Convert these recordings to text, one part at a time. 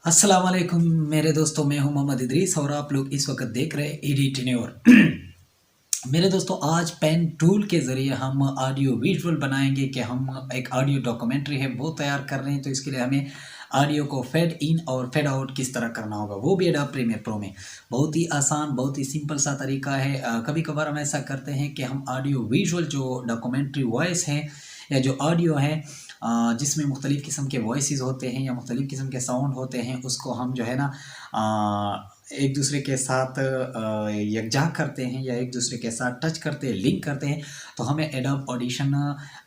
अस्सलाम वालेकुम मेरे दोस्तों, मैं हूं मोहम्मद इदरीस और आप लोग इस वक्त देख रहे हैं एडिट और मेरे दोस्तों, आज पेन टूल के ज़रिए हम ऑडियो विजुअल बनाएंगे कि हम एक ऑडियो डॉक्यूमेंट्री है वो तैयार कर रहे हैं। तो इसके लिए हमें ऑडियो को फेड इन और फेड आउट किस तरह करना होगा, वो भी एडोब प्रीमियर प्रो में। बहुत ही आसान, बहुत ही सिंपल सा तरीका है। कभी कभार हम ऐसा करते हैं कि हम ऑडियो विजुअल जो डॉक्यूमेंट्री वॉइस है या जो ऑडियो है जिसमें मुख्तलिफ़ किस्म के वॉइसेस होते हैं या मुख्तलिफ़ किस्म के साउंड होते हैं, उसको हम जो है ना एक दूसरे के साथ यकजा करते हैं या एक दूसरे के साथ टच करते हैं, लिंक करते हैं। तो हमें एडोब ऑडिशन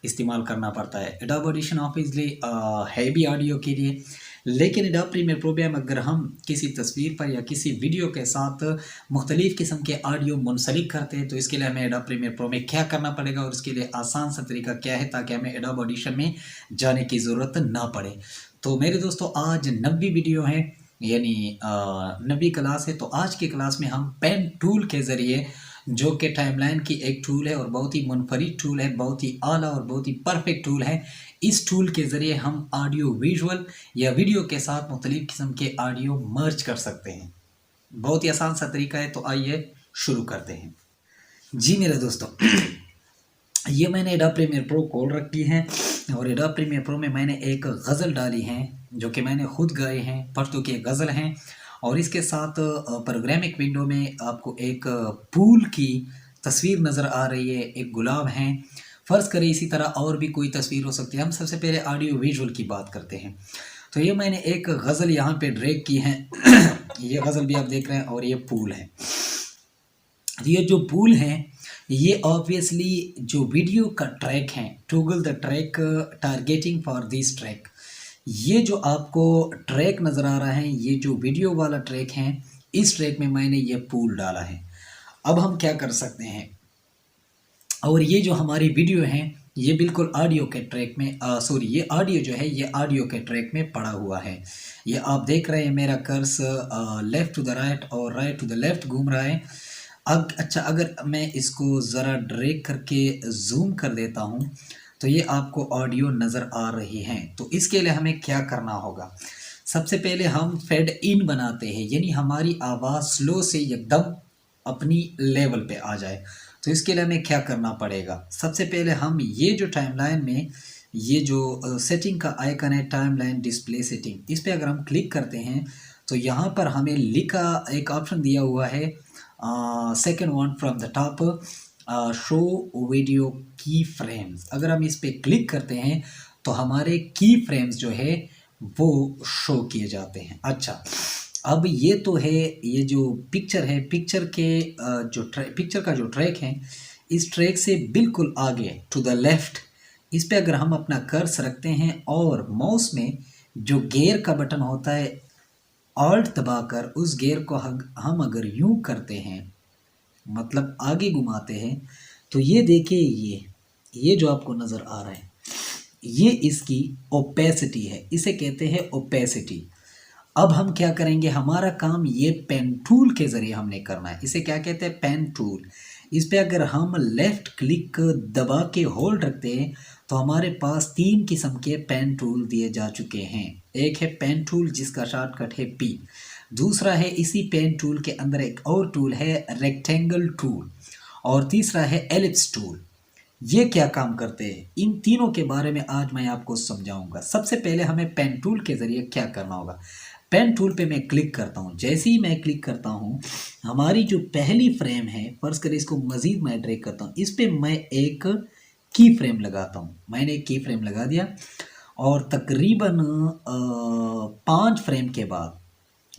इस्तेमाल करना पड़ता है। एडोब ऑडिशन ऑब्वियसली है भी ऑडियो के लिए, लेकिन एडोब प्रीमियर प्रो में अगर हम किसी तस्वीर पर या किसी वीडियो के साथ मुख्तलिफ़ किस्म के ऑडियो मुंसलिक करते हैं, तो इसके लिए हमें एडोब प्रीमियर प्रो में क्या करना पड़ेगा और इसके लिए आसान सा तरीका क्या है ताकि हमें एडोब ऑडिशन में जाने की ज़रूरत ना पड़े। तो मेरे दोस्तों, आज 90 वीडियो हैं, यानी 90 क्लास है। तो आज की क्लास में हम पेन टूल के ज़रिए, जो कि टाइमलाइन की एक टूल है और बहुत ही मुनफरिद टूल है, बहुत ही आला और बहुत ही परफेक्ट टूल है, इस टूल के ज़रिए हम ऑडियो विजुअल या वीडियो के साथ मुख्तलिफ़ किस्म के ऑडियो मर्ज कर सकते हैं। बहुत ही आसान सा तरीका है, तो आइए शुरू करते हैं। जी मेरे दोस्तों, ये मैंने एडोब प्रीमियर प्रो खोल रखी है और एडोब प्रीमियर प्रो में मैंने एक गज़ल डाली है जो कि मैंने खुद गाए हैं, पर्तों की गज़ल हैं। और इसके साथ प्रोग्रामिक विंडो में आपको एक फूल की तस्वीर नज़र आ रही है, एक गुलाब है। फ़र्ज़ करें इसी तरह और भी कोई तस्वीर हो सकती है। हम सबसे पहले ऑडियो विजुअल की बात करते हैं। तो ये मैंने एक गज़ल यहाँ पे ड्रैग की है ये गज़ल भी आप देख रहे हैं और ये फूल है। ये जो फूल है, ये ऑब्वियसली जो वीडियो का ट्रैक है, toggle the track targeting for this track, ये जो आपको ट्रैक नज़र आ रहा है, ये जो वीडियो वाला ट्रैक है, इस ट्रैक में मैंने ये फूल डाला है। अब हम क्या कर सकते हैं, और ये जो हमारी वीडियो है ये बिल्कुल ऑडियो के ट्रैक में सॉरी, ये ऑडियो जो है ये ऑडियो के ट्रैक में पड़ा हुआ है। ये आप देख रहे हैं, मेरा कर्स लेफ़्ट टू द राइट और राइट टू द लेफ़्ट घूम रहा है। अब अच्छा, अगर मैं इसको ज़रा ड्रैग करके ज़ूम कर देता हूँ तो ये आपको ऑडियो नज़र आ रही हैं। तो इसके लिए हमें क्या करना होगा, सबसे पहले हम फेड इन बनाते हैं, यानी हमारी आवाज़ स्लो से एकदम अपनी लेवल पे आ जाए। तो इसके लिए हमें क्या करना पड़ेगा, सबसे पहले हम ये जो टाइमलाइन में ये जो सेटिंग का आइकन है, टाइमलाइन डिस्प्ले सेटिंग, इस पर अगर हम क्लिक करते हैं तो यहाँ पर हमें लिखा एक ऑप्शन दिया हुआ है, second one from the top, show video की फ्रेम्स। अगर हम इस पर क्लिक करते हैं तो हमारे की फ्रेम्स जो है वो शो किए जाते हैं। अच्छा, अब ये तो है, ये जो पिक्चर है, पिक्चर के पिक्चर का जो ट्रैक है, इस ट्रैक से बिल्कुल आगे टू द लेफ़्ट, इस पे अगर हम अपना कर्स रखते हैं और माउस में जो गियर का बटन होता है, ऑल्ट दबाकर उस गियर को हम अगर यूं करते हैं, मतलब आगे घुमाते हैं, तो ये देखिए, ये जो आपको नज़र आ रहा है, ये इसकी ओपेसिटी है, इसे कहते हैं ओपेसिटी। अब हम क्या करेंगे, हमारा काम ये पेन टूल के ज़रिए हमने करना है। इसे क्या कहते हैं, पेन टूल। इस पे अगर हम लेफ़्ट क्लिक दबा के होल्ड रखते हैं तो हमारे पास 3 किस्म के पेन टूल दिए जा चुके हैं। एक है पेन टूल जिसका शॉर्टकट है पी, दूसरा है इसी पेन टूल के अंदर एक और टूल है रेक्टेंगल टूल, और तीसरा है एलिप्स टूल। ये क्या काम करते हैं, इन तीनों के बारे में आज मैं आपको समझाऊंगा। सबसे पहले हमें पेन टूल के ज़रिए क्या करना होगा, पेन टूल पे मैं क्लिक करता हूँ। जैसे ही मैं क्लिक करता हूँ, हमारी जो पहली फ्रेम है, फर्ज करें इसको मज़ीद मैं ड्रैग करता हूँ, इस पे मैं एक की फ्रेम लगाता हूँ। मैंने एक की फ्रेम लगा दिया और तकरीबन 5 फ्रेम के बाद,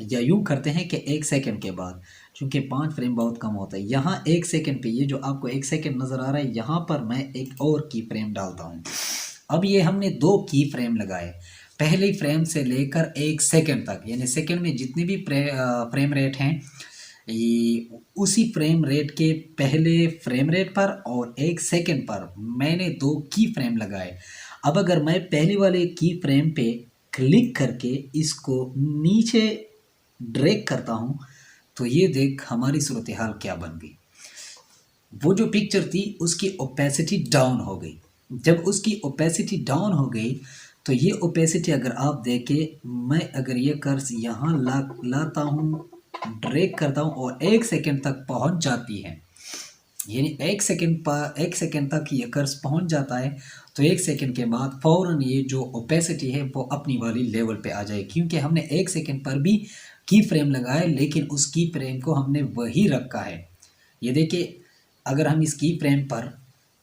या यूँ करते हैं कि 1 सेकंड के बाद, क्योंकि 5 फ्रेम बहुत कम होता है, यहाँ 1 सेकंड पे, ये जो आपको 1 सेकंड नज़र आ रहा है, यहाँ पर मैं एक और की फ्रेम डालता हूँ। अब ये हमने 2 की फ्रेम लगाए, पहली फ्रेम से लेकर 1 सेकंड तक, यानी सेकंड में जितने भी फ्रेम रेट हैं, ये उसी फ्रेम रेट के पहले फ्रेम रेट पर और 1 सेकंड पर मैंने 2 की फ्रेम लगाए। अब अगर मैं पहली वाले की फ्रेम पे क्लिक करके इसको नीचे ड्रैग करता हूँ, तो ये देख हमारी सूरत हाल क्या बन गई। वो जो पिक्चर थी उसकी ओपेसिटी डाउन हो गई। जब उसकी ओपेसिटी डाउन हो गई तो ये ओपेसिटी अगर आप देखें, मैं अगर ये कर्स यहाँ लाता हूँ, ड्रैग करता हूँ और 1 सेकंड तक पहुँच जाती है, यानी 1 सेकंड तक ये कर्स पहुँच जाता है, तो 1 सेकंड के बाद फ़ौरन ये जो ओपेसिटी है वो अपनी वाली लेवल पे आ जाए, क्योंकि हमने 1 सेकंड पर भी की फ्रेम लगाया लेकिन उस की फ्रेम को हमने वही रखा है। ये देखिए, अगर हम इस की फ्रेम पर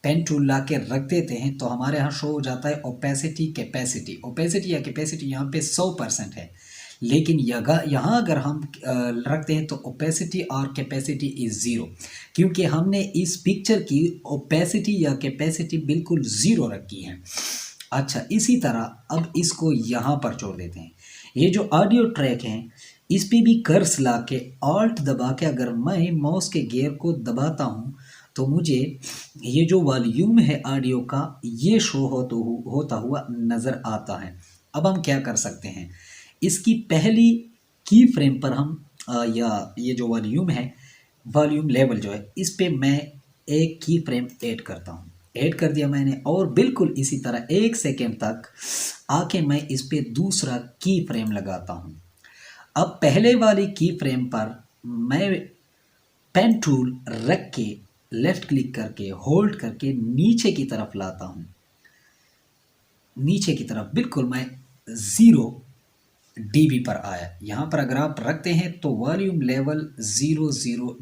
पेन टूल ला के रख देते हैं तो हमारे यहाँ शो हो जाता है ओपेसिटी कैपेसिटी। ओपेसिटी या कैपेसिटी यहाँ पे 100% है, लेकिन यहाँ अगर हम रखते हैं तो ओपेसिटी और कैपेसिटी इज़ ज़ीरो, क्योंकि हमने इस पिक्चर की ओपेसिटी या कैपेसिटी बिल्कुल ज़ीरो रखी है। अच्छा, इसी तरह अब इसको यहाँ पर छोड़ देते हैं। ये जो ऑडियो ट्रैक है इस पे भी कर्स ला के ऑल्ट दबा के अगर मैं माउस के गियर को दबाता हूँ तो मुझे ये जो वॉल्यूम है ऑडियो का ये शो होता हुआ नज़र आता है। अब हम क्या कर सकते हैं, इसकी पहली की फ्रेम पर हम या ये जो वॉल्यूम है, वॉल्यूम लेवल जो है, इस पे मैं एक की फ्रेम ऐड करता हूँ। ऐड कर दिया मैंने और बिल्कुल इसी तरह 1 सेकंड तक आके मैं इस पे दूसरा की फ्रेम लगाता हूँ। अब पहले वाली की फ्रेम पर मैं पेन टूल रख के लेफ़्ट क्लिक करके होल्ड करके नीचे की तरफ लाता हूँ, नीचे की तरफ बिल्कुल मैं 0 dB पर आया। यहाँ पर अगर आप रखते हैं तो वॉल्यूम लेवल 0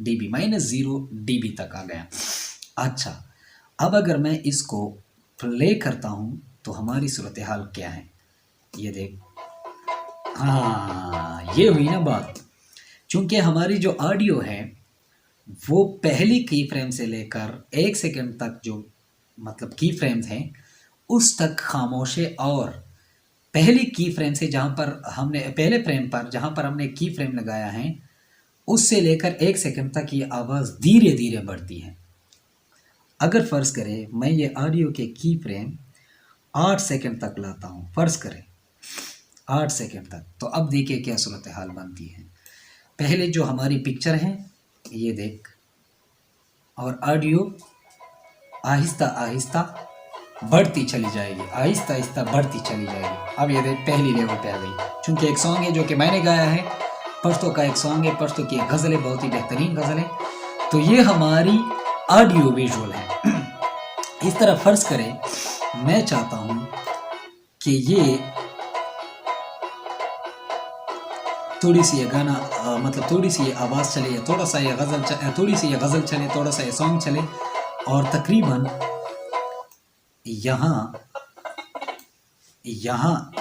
dB -0 dB तक आ गया। अच्छा, अब अगर मैं इसको प्ले करता हूँ तो हमारी सूरत हाल क्या है, ये देख, हाँ ये हुई ना बात। चूँकि हमारी जो ऑडियो है वो पहली की फ्रेम से लेकर 1 सेकंड तक जो मतलब की फ्रेम्स हैं उस तक खामोश है, और पहली की फ्रेम से जहाँ पर हमने पहले फ्रेम पर जहाँ पर हमने की फ्रेम लगाया है उससे लेकर 1 सेकंड तक ये आवाज़ धीरे धीरे बढ़ती है। अगर फ़र्ज़ करें मैं ये ऑडियो के की फ्रेम 8 सेकंड तक लाता हूँ, फ़र्ज़ करें 8 सेकंड तक, तो अब देखिए क्या सूरत हाल बनती है। पहले जो हमारी पिक्चर है ये देख, और ऑडियो आहिस्ता आहिस्ता बढ़ती चली जाएगी, आहिस्ता आहिस्ता बढ़ती चली जाएगी। अब ये देख पहली लेवल पे आ गई। चूँकि एक सॉन्ग है जो कि मैंने गाया है, पश्तो का एक सॉन्ग है, पश्तो की एक गज़ल है, बहुत ही बेहतरीन गज़ल है। तो ये हमारी ऑडियो विजुअल है। इस तरह फ़र्ज़ करें मैं चाहता हूँ कि ये थोड़ी सी ये गाना मतलब थोड़ी सी ये आवाज़ चले, या थोड़ा सा ये गज़ल थोड़ी सी ये गज़ल चले, थोड़ा सा ये सॉन्ग चले, और तकरीबन यहाँ यहाँ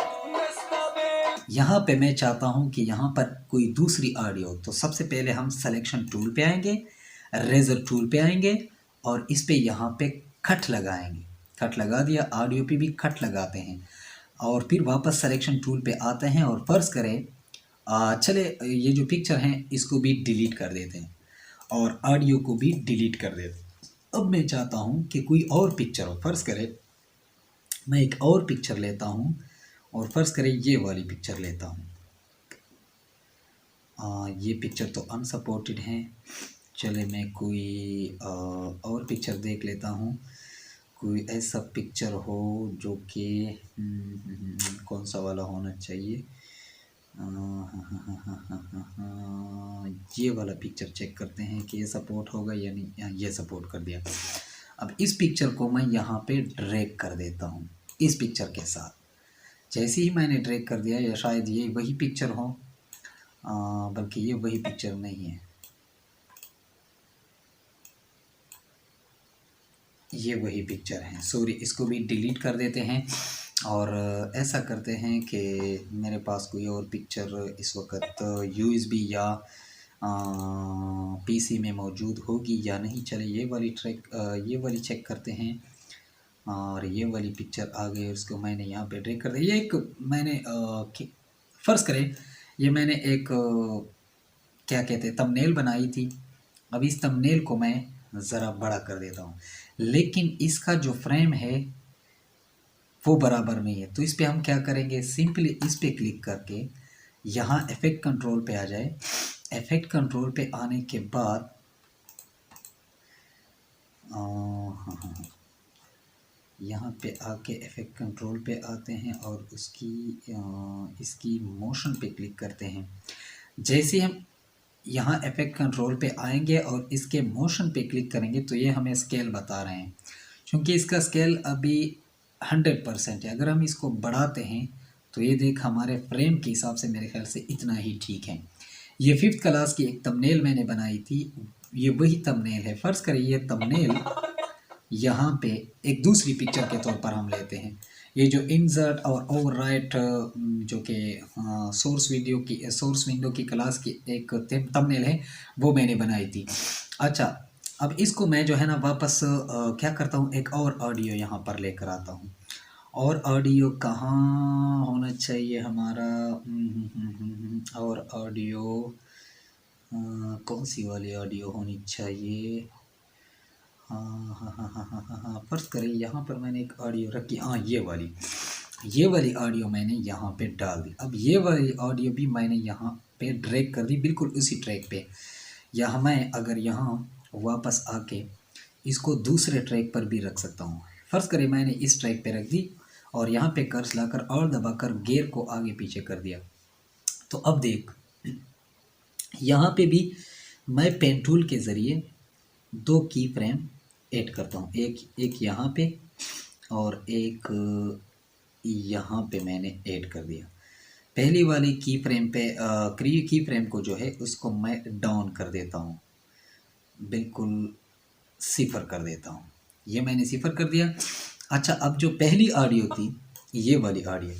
यहाँ पे मैं चाहता हूँ कि यहाँ पर कोई दूसरी ऑडियो। तो सबसे पहले हम सिलेक्शन टूल पे आएंगे, रेज़र टूल पे आएंगे और इस पे यहाँ पे कट लगाएंगे। कट लगा दिया, ऑडियो पे भी कट लगाते हैं और फिर वापस सिलेक्शन टूल पे आते हैं और फ़र्ज़ करें चले ये जो पिक्चर हैं इसको भी डिलीट कर देते हैं और ऑडियो को भी डिलीट कर देते हैं। अब मैं चाहता हूँ कि कोई और पिक्चर हो, फ़र्ज़ करें मैं एक और पिक्चर लेता हूँ और फ़र्ज़ करें ये वाली पिक्चर लेता हूँ। ये पिक्चर तो अनसपोर्टेड है, चले मैं कोई और पिक्चर देख लेता हूँ। कोई ऐसा पिक्चर हो जो कि कौन सा वाला होना चाहिए, ये वाला पिक्चर चेक करते हैं कि ये सपोर्ट होगा या नहीं। ये सपोर्ट कर दिया। अब इस पिक्चर को मैं यहाँ पे ड्रैग कर देता हूँ इस पिक्चर के साथ। जैसे ही मैंने ड्रैग कर दिया, या शायद ये वही पिक्चर हो, बल्कि ये वही पिक्चर नहीं है, ये वही पिक्चर है, सॉरी इसको भी डिलीट कर देते हैं। और ऐसा करते हैं कि मेरे पास कोई और पिक्चर इस वक्त यूएसबी या पीसी में मौजूद होगी या नहीं। चले ये वाली चेक करते हैं, और ये वाली पिक्चर आ गई, उसको मैंने यहाँ पे ड्रैग कर दिया। ये एक मैंने फ़र्ज़ करें ये मैंने एक क्या कहते हैं थंबनेल बनाई थी। अब इस थंबनेल को मैं ज़रा बड़ा कर देता हूँ, लेकिन इसका जो फ्रेम है वो बराबर नहीं है। तो इस पे हम क्या करेंगे, सिंपली इस पे क्लिक करके यहाँ इफ़ेक्ट कंट्रोल पे आ जाए। इफ़ेक्ट कंट्रोल पे आने के बाद यहाँ पे आके इफ़ेक्ट कंट्रोल पे आते हैं और इसकी मोशन पे क्लिक करते हैं। जैसे हम यहाँ इफ़ेक्ट कंट्रोल पे आएंगे और इसके मोशन पे क्लिक करेंगे तो ये हमें स्केल बता रहे हैं, क्योंकि इसका स्केल अभी 100% है। अगर हम इसको बढ़ाते हैं तो ये देख हमारे फ्रेम के हिसाब से मेरे ख्याल से इतना ही ठीक है। ये 5th क्लास की एक थंबनेल मैंने बनाई थी, ये वही थंबनेल है। फ़र्ज़ करिए ये थंबनेल यहाँ पे एक दूसरी पिक्चर के तौर पर हम लेते हैं। ये जो इंसर्ट और ओवरराइट जो कि सोर्स विंडो की क्लास की एक थंबनेल है, वो मैंने बनाई थी। अच्छा, अब इसको मैं जो है ना वापस क्या करता हूँ, एक और ऑडियो यहाँ पर लेकर आता हूँ। और ऑडियो कहाँ होना चाहिए हमारा? और ऑडियो कौन सी वाली ऑडियो होनी चाहिए? हाँ हाँ हाँ हाँ हाँ हाँ हाँ, फ़र्ज़ करें यहाँ पर मैंने एक ऑडियो रखी, हाँ ये वाली ऑडियो मैंने यहाँ पे डाल दी। अब ये वाली ऑडियो भी मैंने यहाँ पे ड्रैग कर दी, बिल्कुल उसी ट्रैक पे। या मैं अगर यहाँ वापस आके इसको दूसरे ट्रैक पर भी रख सकता हूँ। फ़र्ज़ करें मैंने इस ट्रैक पे रख दी और यहाँ पे कर्स लाकर और दबाकर गियर को आगे पीछे कर दिया। तो अब देख, यहाँ पे भी मैं पेन टूल के ज़रिए 2 की फ्रेम ऐड करता हूँ, एक यहाँ पे और एक यहाँ पे मैंने ऐड कर दिया। पहली वाली की फ्रेम पे की फ्रेम को जो है उसको मैं डाउन कर देता हूँ, बिल्कुल 0 कर देता हूँ। ये मैंने 0 कर दिया। अच्छा, अब जो पहली ऑडियो थी, ये वाली ऑडियो,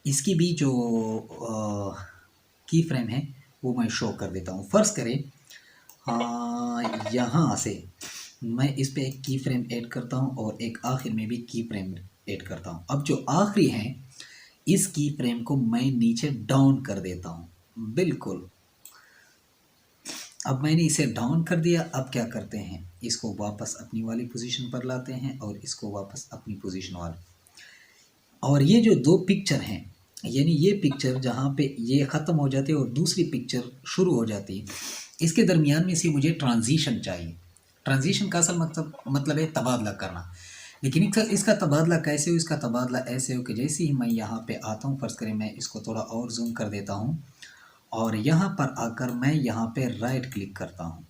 इसकी भी जो की फ्रेम है वो मैं शो कर देता हूँ। फ़र्ज़ करें यहाँ से मैं इस पे एक की फ्रेम ऐड करता हूँ और एक आखिर में भी की फ्रेम ऐड करता हूँ। अब जो आखिरी है, इस की फ्रेम को मैं नीचे डाउन कर देता हूँ, बिल्कुल। अब मैंने इसे डाउन कर दिया। अब क्या करते हैं, इसको वापस अपनी वाली पोजीशन पर लाते हैं और इसको वापस अपनी पोजीशन वाली। और ये जो 2 पिक्चर हैं, यानी ये पिक्चर जहाँ पे ये ख़त्म हो जाती है और दूसरी पिक्चर शुरू हो जाती है, इसके दरमियान में से मुझे ट्रांजिशन चाहिए। ट्रांजिशन का असल मतलब है तबादला करना। लेकिन इसका तबादला कैसे हो? इसका तबादला ऐसे हो कि जैसे ही मैं यहाँ पे आता हूँ, फ़र्ज़ करें मैं इसको थोड़ा और जूम कर देता हूँ और यहाँ पर आकर मैं यहाँ पे राइट क्लिक करता हूँ।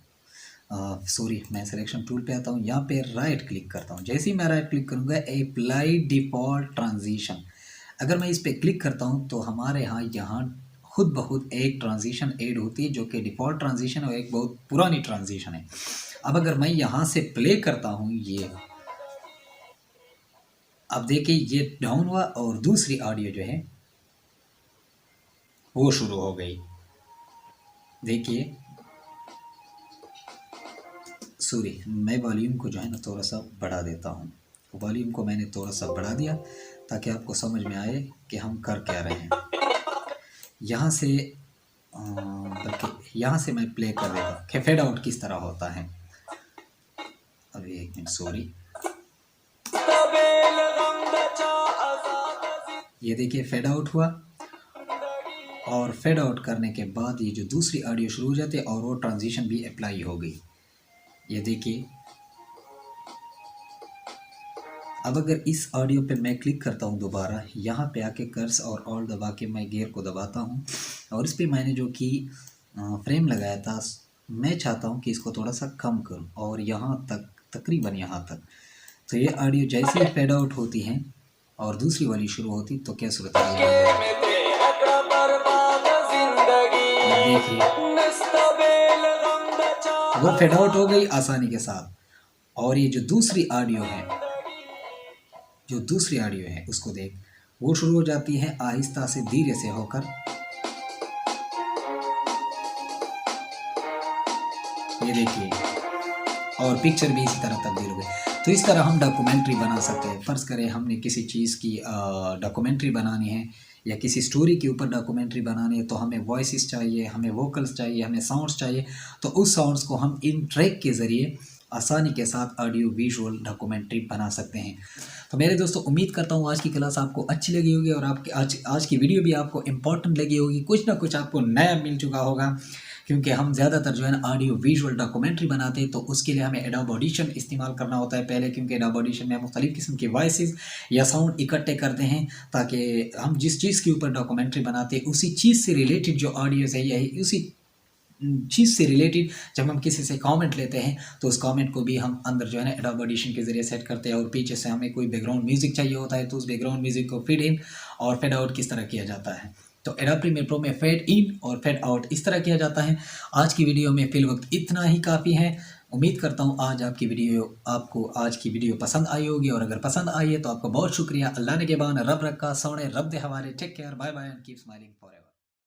मैं सिलेक्शन टूल पे आता हूँ, यहाँ पे राइट क्लिक करता हूँ। जैसे ही मैं राइट क्लिक करूँगा, अप्लाई डिफ़ॉल्ट ट्रांजिशन, अगर मैं इस पर क्लिक करता हूँ तो हमारे यहाँ खुद ब खुद एक ट्रांजिशन ऐड होती है, जो कि डिफ़ॉल्ट ट्रांजिशन और एक बहुत पुरानी ट्रांजिशन है। अब अगर मैं यहाँ से प्ले करता हूँ, ये अब देखिए ये डाउन हुआ और दूसरी ऑडियो जो है वो शुरू हो गई। देखिए, मैं वॉल्यूम को जो है ना थोड़ा सा बढ़ा देता हूँ। वॉल्यूम को मैंने थोड़ा सा बढ़ा दिया ताकि आपको समझ में आए कि हम कर क्या रहे हैं। यहाँ से बल्कि यहाँ से मैं प्ले कर देता हूँ कि फेड आउट किस तरह होता है। अभी एक मिनट, ये देखिए फेड आउट हुआ और फेड आउट करने के बाद ये जो दूसरी ऑडियो शुरू हो जाती है और वो ट्रांजिशन भी अप्लाई हो गई। ये देखिए, अब अगर इस ऑडियो पे मैं क्लिक करता हूँ दोबारा, यहाँ पे आके कर्स और ऑल दबा के मैं गियर को दबाता हूँ और इस पे मैंने जो कि फ्रेम लगाया था, मैं चाहता हूँ कि इसको थोड़ा सा कम करूँ और यहाँ तक, तकरीबन यहाँ तक। तो ये ऑडियो जैसे ही फेड आउट होती हैं और दूसरी वाली शुरू होती तो क्या सूरत है, देखिए वो फेड आउट हो गई आसानी के साथ। और ये जो दूसरी ऑडियो है उसको देख, वो शुरू हो जाती है आहिस्ता से, धीरे से होकर, ये देखिए, और पिक्चर भी इसी तरह तब्दील हो गई। तो इस तरह हम डॉक्यूमेंट्री बना सकते हैं। फ़र्ज़ करें हमने किसी चीज़ की डॉक्यूमेंट्री बनानी है या किसी स्टोरी के ऊपर डॉक्यूमेंट्री बनानी है, तो हमें वॉइसेस चाहिए, हमें वोकल्स चाहिए, हमें साउंड्स चाहिए। तो उस साउंड्स को हम इन ट्रैक के ज़रिए आसानी के साथ ऑडियो विजुअल डॉक्यूमेंट्री बना सकते हैं। तो मेरे दोस्तों, उम्मीद करता हूँ आज की क्लास आपको अच्छी लगी होगी और आपकी आज की वीडियो भी आपको इम्पोर्टेंट लगी होगी। कुछ ना कुछ आपको नया मिल चुका होगा, क्योंकि हम ज़्यादातर जो है ना ऑडियो विजुअल डॉक्यूमेंट्री बनाते हैं, तो उसके लिए हमें एडोब ऑडिशन इस्तेमाल करना होता है पहले, क्योंकि एडोब ऑडिशन में हम मुख्तलिफ़ किस्म के वॉइसेस या साउंड इकट्ठे करते हैं ताकि हम जिस चीज़ के ऊपर डॉक्यूमेंट्री बनाते हैं उसी चीज़ से रिलेटेड जो ऑडियोज़ है या उसी चीज़ से रिलेटेड जब हम किसी से कमेंट लेते हैं तो उस कमेंट को भी हम अंदर जो है ना एडोब ऑडिशन के ज़रिए सेट करते हैं। और पीछे से हमें कोई बैकग्राउंड म्यूज़िक चाहिए होता है तो उस बैकग्राउंड म्यूज़िक को फेड इन और फेड आउट किस तरह किया जाता है। तो एडोब प्रीमियर प्रो में फेड इन और फेड आउट इस तरह किया जाता है। आज की वीडियो में फ़िल वक्त इतना ही काफ़ी है। उम्मीद करता हूँ आज आपको आज की वीडियो पसंद आई होगी, और अगर पसंद आई है तो आपको बहुत शुक्रिया। अल्लाह ने के बान रब रखा सोने रब दे हवाले। Take care, bye bye and keep smiling forever.